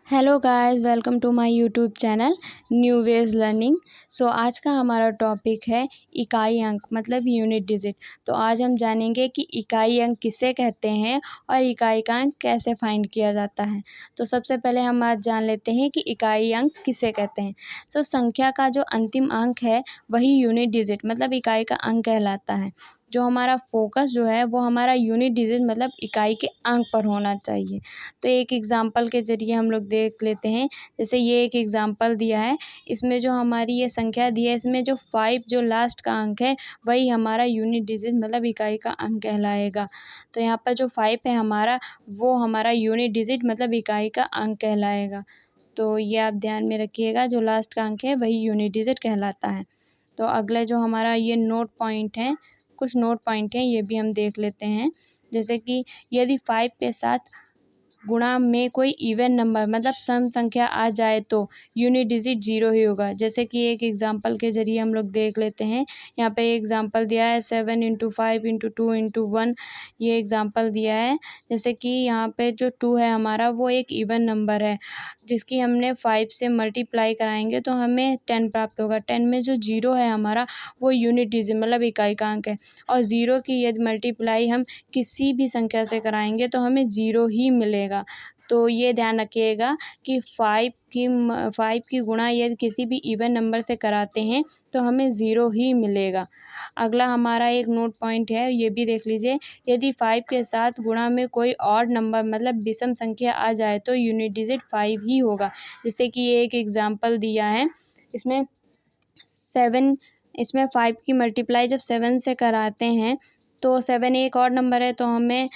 Hello guys, welcome to my YouTube channel New Ways Learning. आज का हमारा topic है इकाई अंक मतलब यूनिट डिजिट। तो आज हम जानेंगे कि इकाई अंक किसे कहते हैं और इकाई का अंक कैसे फाइंड किया जाता है। तो सबसे पहले हम आज जान लेते हैं कि इकाई अंक किसे कहते हैं। संख्या का जो अंतिम अंक है वही यूनिट डिजिट मतलब इकाई का अंक कहलाता है। जो हमारा फोकस जो है वो हमारा यूनिट डिजिट मतलब इकाई के अंक पर होना चाहिए। तो एक एग्जांपल के ज़रिए हम लोग देख लेते हैं। जैसे ये एक एग्जांपल दिया है, इसमें जो हमारी ये संख्या दी है इसमें जो 5 जो लास्ट का अंक है वही हमारा यूनिट डिजिट मतलब इकाई का अंक कहलाएगा। तो यहाँ पर जो 5 है हमारा वो हमारा यूनिट डिजिट मतलब इकाई का अंक कहलाएगा। तो ये आप ध्यान में रखिएगा, जो लास्ट का अंक है वही यूनिट डिजिट कहलाता है। तो अगला जो हमारा ये नोट पॉइंट है, कुछ नोट पॉइंट हैं ये भी हम देख लेते हैं। जैसे कि यदि 5 के साथ गुणा में कोई इवन नंबर मतलब सम संख्या आ जाए तो यूनिट डिजिट 0 ही होगा। जैसे कि एक एग्जांपल के ज़रिए हम लोग देख लेते हैं। यहाँ पे एग्जांपल दिया है 7 × 5 × 2 × 1, ये एग्जांपल दिया है। जैसे कि यहाँ पे जो 2 है हमारा वो एक इवन नंबर है जिसकी हमने 5 से मल्टीप्लाई कराएंगे तो हमें 10 प्राप्त होगा। 10 में जो 0 है हमारा वो यूनिट डिजिट मतलब इकाई का अंक है, और 0 की यदि मल्टीप्लाई हम किसी भी संख्या से कराएंगे तो हमें 0 ही मिलेगा। तो ये ध्यान रखिएगा कि 5 की गुणा यदि किसी भी इवन नंबर से कराते हैं तो हमें 0 ही मिलेगा। अगला हमारा एक नोट पॉइंट है, ये भी देख लीजिए। यदि 5 के साथ गुणा में कोई ऑड नंबर मतलब विषम संख्या आ जाए तो यूनिट डिजिट 5 ही होगा। जैसे कि ये एक एग्जांपल दिया है, इसमें 5 की मल्टीप्लाई जब 7 से कराते हैं तो 7 एक और नंबर है तो हमें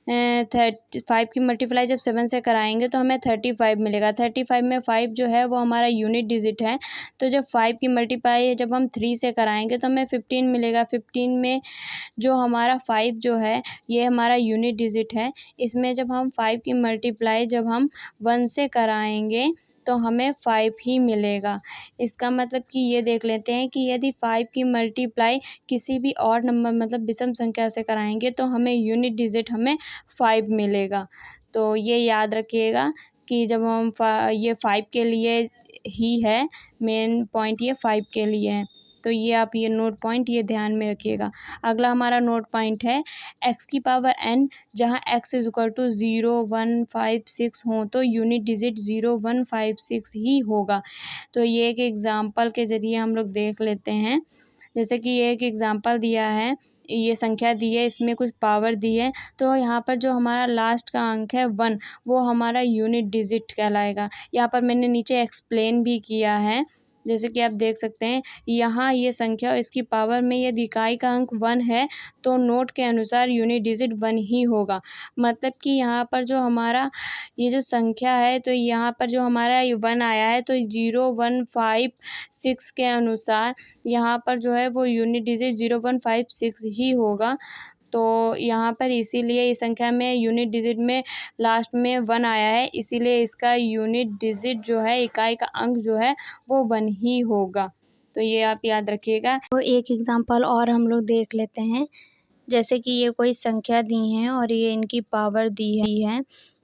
5 की मल्टीप्लाई जब 7 से कराएंगे तो हमें 35 मिलेगा। 35 में 5 जो है वो हमारा यूनिट डिजिट है। तो जब 5 की मल्टीप्लाई जब हम 3 से कराएंगे तो हमें 15 मिलेगा। 15 में जो हमारा 5 जो है ये हमारा यूनिट डिजिट है। इसमें जब हम 5 की मल्टीप्लाई जब हम 1 से कराएंगे तो हमें 5 ही मिलेगा। इसका मतलब कि ये देख लेते हैं कि यदि 5 की मल्टीप्लाई किसी भी ऑड नंबर मतलब विषम संख्या से कराएंगे तो हमें यूनिट डिजिट हमें 5 मिलेगा। तो ये याद रखिएगा कि जब हम ये 5 के लिए ही है, मेन पॉइंट ये 5 के लिए है। तो ये आप ये नोट पॉइंट ये ध्यान में रखिएगा। अगला हमारा नोट पॉइंट है x की पावर n, जहाँ x = 0 1 5 6 हो तो यूनिट डिजिट 0 1 5 6 ही होगा। तो ये एक एग्जांपल के ज़रिए हम लोग देख लेते हैं। जैसे कि ये एक एग्जांपल दिया है, ये संख्या दी है, इसमें कुछ पावर दी है, तो यहाँ पर जो हमारा लास्ट का अंक है 1 वो हमारा यूनिट डिजिट कहलाएगा। यहाँ पर मैंने नीचे एक्सप्लेन भी किया है। जैसे कि आप देख सकते हैं यहाँ ये संख्या और इसकी पावर में यदि इकाई का अंक 1 है तो नोट के अनुसार यूनिट डिजिट 1 ही होगा। मतलब कि यहाँ पर जो हमारा ये जो संख्या है तो यहाँ पर जो हमारा ये 1 आया है तो 0 1 5 6 के अनुसार यहाँ पर जो है वो यूनिट डिजिट 0 1 5 6 ही होगा। तो यहाँ पर इसीलिए इस संख्या में यूनिट डिजिट में लास्ट में 1 आया है, इसीलिए इसका यूनिट डिजिट जो है इकाई का अंक जो है वो 1 ही होगा। तो ये आप याद रखिएगा। तो एक एग्जांपल और हम लोग देख लेते हैं। जैसे कि ये कोई संख्या दी है और ये इनकी पावर दी है,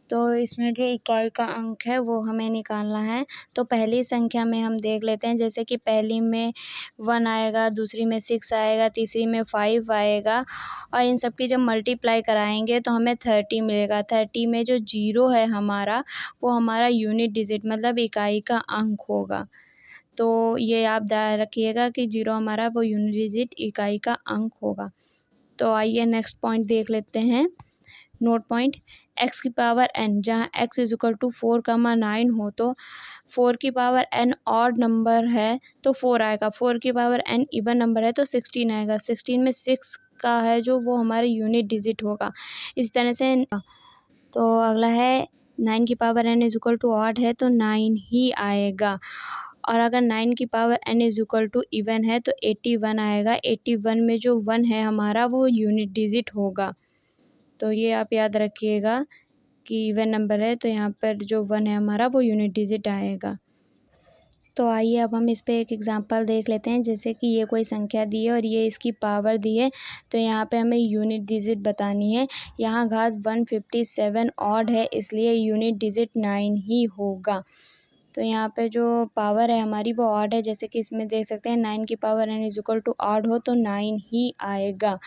तो इसमें जो इकाई का अंक है वो हमें निकालना है। तो पहली संख्या में हम देख लेते हैं, जैसे कि पहली में 1 आएगा, दूसरी में 6 आएगा, तीसरी में 5 आएगा, और इन सब की जब मल्टीप्लाई कराएंगे तो हमें 30 मिलेगा। 30 में जो 0 है हमारा वो हमारा यूनिट डिजिट मतलब इकाई का अंक होगा। तो ये आप ध्यान रखिएगा कि 0 हमारा वो यूनिट डिजिट इकाई का अंक होगा। तो आइए नेक्स्ट पॉइंट देख लेते हैं। नोट पॉइंट x की पावर n, जहाँ x = 4, 9 हो तो 4 की पावर n ऑड नंबर है तो 4 आएगा। 4 की पावर n इवन नंबर है तो 16 आएगा। 16 में 6 का है जो वो हमारे यूनिट डिजिट होगा। इस तरह से तो अगला है 9 की पावर n = ऑड है तो 9 ही आएगा। और अगर 9 की पावर n = इवन है तो 81 आएगा। 81 में जो 1 है हमारा वो यूनिट डिजिट होगा। तो ये आप याद रखिएगा कि इवन नंबर है तो यहाँ पर जो 1 है हमारा वो यूनिट डिजिट आएगा। तो आइए अब हम इस पे एक एग्जांपल देख लेते हैं। जैसे कि ये कोई संख्या दी है और ये इसकी पावर दी है, तो यहाँ पे हमें यूनिट डिजिट बतानी है। यहाँ घात 157 ऑड है, इसलिए यूनिट डिजिट 9 ही होगा। तो यहाँ पे जो पावर है हमारी वो ऑड है, जैसे कि इसमें देख सकते हैं 9 की power n is equal to odd हो तो 9 ही आएगा।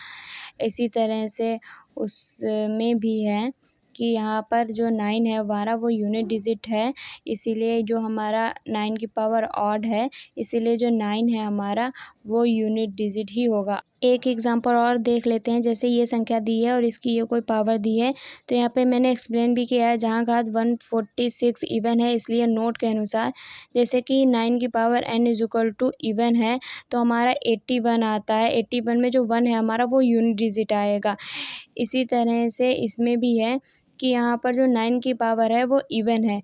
इसी तरह से उसमें भी है कि यहाँ पर जो 9 है हमारा वो यूनिट डिजिट है, इसीलिए जो हमारा 9 की पावर ऑड है, इसीलिए जो 9 है हमारा वो यूनिट डिजिट ही होगा। एक एग्जांपल और देख लेते हैं। जैसे ये संख्या दी है और इसकी ये कोई पावर दी है, तो यहाँ पे मैंने एक्सप्लेन भी किया है। जहाँ घात 146 इवन है, इसलिए नोट के अनुसार जैसे कि 9 की power n is equal to even है, तो हमारा 81 आता है। 81 में जो 1 है हमारा वो यूनिट डिजिट आएगा। इसी तरह से इसमें भी है कि यहाँ पर जो 9 की पावर है वो इवन है।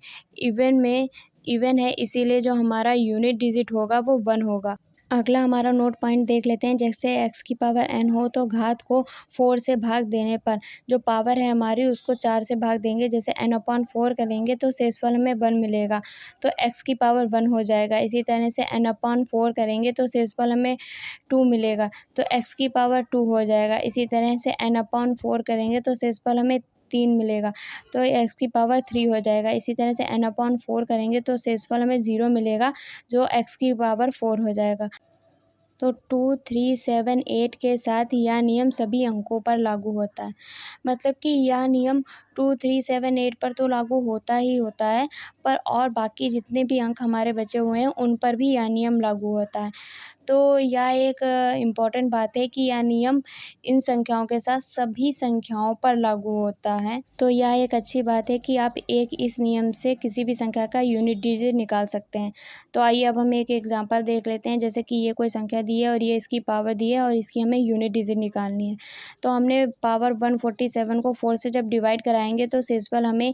इवन है, इसीलिए जो हमारा यूनिट डिजिट होगा वो 1 होगा। अगला हमारा नोट पॉइंट देख लेते हैं। जैसे x की पावर n हो तो घात को 4 से भाग देने पर जो पावर है हमारी उसको 4 से भाग देंगे। जैसे n/4 करेंगे तो शेषफल हमें 1 मिलेगा, तो x की पावर 1 हो जाएगा। इसी तरह से n/4 करेंगे तो शेषफल हमें 2 मिलेगा, तो x की पावर 2 हो जाएगा। इसी तरह से n/4 करेंगे तो शेषफल हमें 3 मिलेगा, तो x की पावर 3 हो जाएगा। इसी तरह से n/4 करेंगे तो शेषफल हमें 0 मिलेगा, जो x की पावर 4 हो जाएगा। तो 2, 3, 7, 8 के साथ यह नियम सभी अंकों पर लागू होता है। मतलब कि यह नियम 2, 3, 7, 8 पर तो लागू होता ही होता है, पर और बाकी जितने भी अंक हमारे बचे हुए हैं उन पर भी यह नियम लागू होता है। तो यह एक इम्पॉर्टेंट बात है कि यह नियम इन संख्याओं के साथ सभी संख्याओं पर लागू होता है। तो यह एक अच्छी बात है कि आप इस नियम से किसी भी संख्या का यूनिट डिजिट निकाल सकते हैं। तो आइए अब हम एक एग्जांपल देख लेते हैं। जैसे कि ये कोई संख्या दी है और ये इसकी पावर दी है और इसकी हमें यूनिट डिजिट निकालनी है। तो हमने पावर 147 को 4 से जब डिवाइड कराएंगे तो शेषफल हमें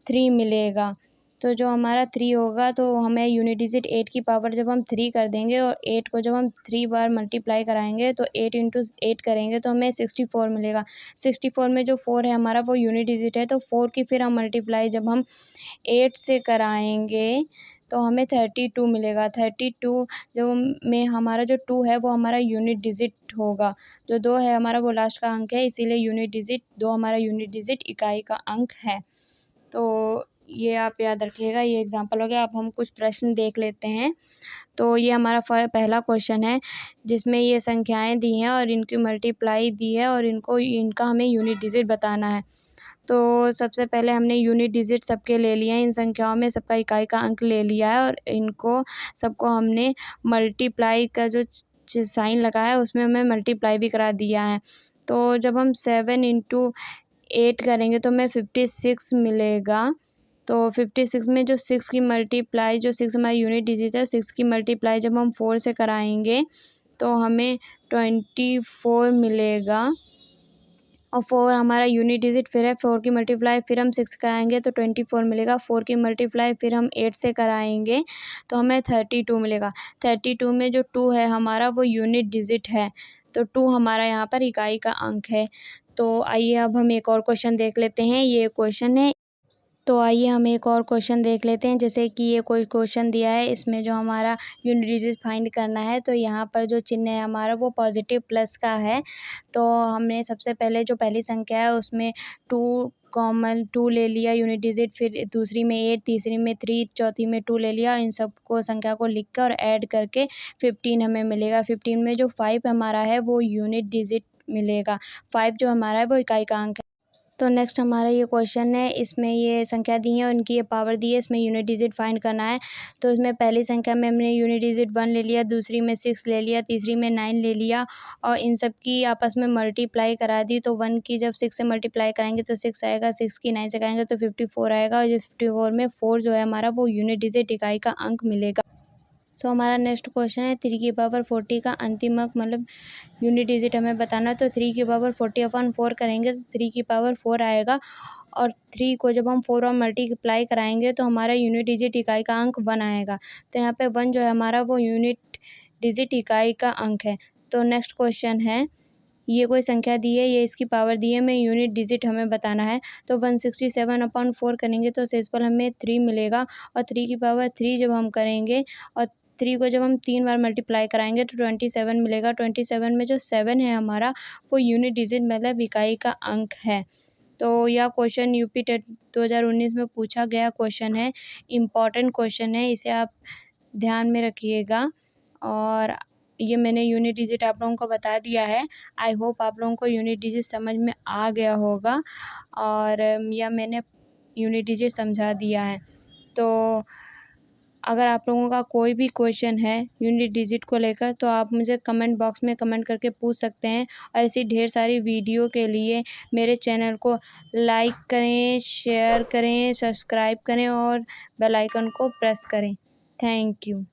3 मिलेगा। तो जो हमारा 3 होगा तो हमें यूनिट डिजिट 8 की पावर जब हम 3 कर देंगे और 8 को जब हम 3 बार मल्टीप्लाई कराएंगे तो 8 इंटू 8 करेंगे तो हमें 64 मिलेगा। 64 में जो 4 है हमारा वो यूनिट डिजिट है, तो 4 की फिर हम मल्टीप्लाई जब हम 8 से कराएंगे तो हमें 32 मिलेगा। 32 जो में हमारा जो 2 है वो हमारा यूनिट डिजिट होगा। जो 2 है हमारा वो लास्ट का अंक है, इसीलिए यूनिट डिजिट 2 हमारा यूनिट डिजिट इकाई का अंक है। तो ये आप याद रखिएगा। ये एग्जांपल हो गया। अब हम कुछ प्रश्न देख लेते हैं। तो ये हमारा पहला क्वेश्चन है जिसमें ये संख्याएं दी हैं और इनकी मल्टीप्लाई दी है और इनका हमें यूनिट डिजिट बताना है। तो सबसे पहले हमने यूनिट डिजिट सबके ले लिए हैं। इन संख्याओं में सबका इकाई का अंक ले लिया है और इनको सबको हमने मल्टीप्लाई का जो साइन लगा है उसमें हमें मल्टीप्लाई भी करा दिया है। तो जब हम 7 इंटू 8 करेंगे तो हमें 56 मिलेगा। तो 56 में जो 6 की मल्टीप्लाई, जो 6 हमारी यूनिट डिजिट है, 6 की मल्टीप्लाई जब हम 4 से कराएंगे तो हमें 24 मिलेगा। और 4 हमारा यूनिट डिजिट फिर है। 4 की मल्टीप्लाई फिर हम 6 कराएंगे तो 24 मिलेगा। 4 की मल्टीप्लाई फिर हम 8 से कराएंगे तो हमें 32 मिलेगा। 32 में जो 2 है हमारा वो यूनिट डिजिट है, तो 2 हमारा यहाँ पर इकाई का अंक है। तो आइए अब हम एक और क्वेश्चन देख लेते हैं। ये क्वेश्चन है। तो आइए हम एक और क्वेश्चन देख लेते हैं। जैसे कि ये कोई क्वेश्चन दिया है, इसमें जो हमारा यूनिट डिजिट फाइंड करना है, तो यहाँ पर जो चिन्ह है हमारा वो पॉजिटिव प्लस का है। तो हमने सबसे पहले जो पहली संख्या है उसमें 2 ले लिया यूनिट डिजिट, फिर दूसरी में 8, तीसरी में 3, चौथी में 2 ले लिया। इन सबको संख्या को लिख कर और ऐड करके 15 हमें मिलेगा। 15 में जो 5 हमारा है वो यूनिट डिजिट मिलेगा। 5 जो हमारा है वो इकाई का अंक है। तो नेक्स्ट हमारा ये क्वेश्चन है। इसमें ये संख्या दी है और इनकी ये पावर दी है। इसमें यूनिट डिजिट फाइंड करना है। तो इसमें पहली संख्या में हमने यूनिट डिजिट 1 ले लिया, दूसरी में 6 ले लिया, तीसरी में 9 ले लिया और इन सब की आपस में मल्टीप्लाई करा दी। तो 1 की जब 6 से मल्टीप्लाई कराएंगे तो 6 आएगा, 6 की 9 से कराएंगे तो 54 आएगा और जो 54 में 4 जो है हमारा वो यूनिट डिजिट इकाई का अंक मिलेगा। तो हमारा नेक्स्ट क्वेश्चन है 3 की पावर 40 का अंतिम अंक मतलब यूनिट डिजिट हमें बताना है। तो 3 की पावर 40/4 करेंगे तो 3 की पावर 4 आएगा और 3 को जब हम 4 और मल्टीप्लाई कराएंगे तो हमारा यूनिट डिजिट इकाई का अंक 1 आएगा। तो यहाँ पे 1 जो है हमारा वो यूनिट डिजिट इकाई का अंक है। तो नेक्स्ट क्वेश्चन है ये कोई संख्या दी है, ये इसकी पावर दी है, हमें यूनिट डिजिट हमें बताना है। तो 167/4 करेंगे तो शेषफल हमें 3 मिलेगा, और 3 की पावर 3 जब हम करेंगे और 3 को जब हम 3 बार मल्टीप्लाई कराएंगे तो 27 मिलेगा। 27 में जो 7 है हमारा, वो यूनिट डिजिट मतलब इकाई का अंक है। तो यह क्वेश्चन यूपी टेट 2019 में पूछा गया क्वेश्चन है, इम्पॉर्टेंट क्वेश्चन है, इसे आप ध्यान में रखिएगा। और ये मैंने यूनिट डिजिट आप लोगों को बता दिया है। आई होप आप लोगों को यूनिट डिजिट समझ में आ गया होगा, और यह मैंने यूनिट डिजिट समझा दिया है। तो अगर आप लोगों का कोई भी क्वेश्चन है यूनिट डिजिट को लेकर, तो आप मुझे कमेंट बॉक्स में कमेंट करके पूछ सकते हैं। और ऐसी ढेर सारी वीडियो के लिए मेरे चैनल को लाइक करें, शेयर करें, सब्सक्राइब करें और बेल आइकन को प्रेस करें। Thank you.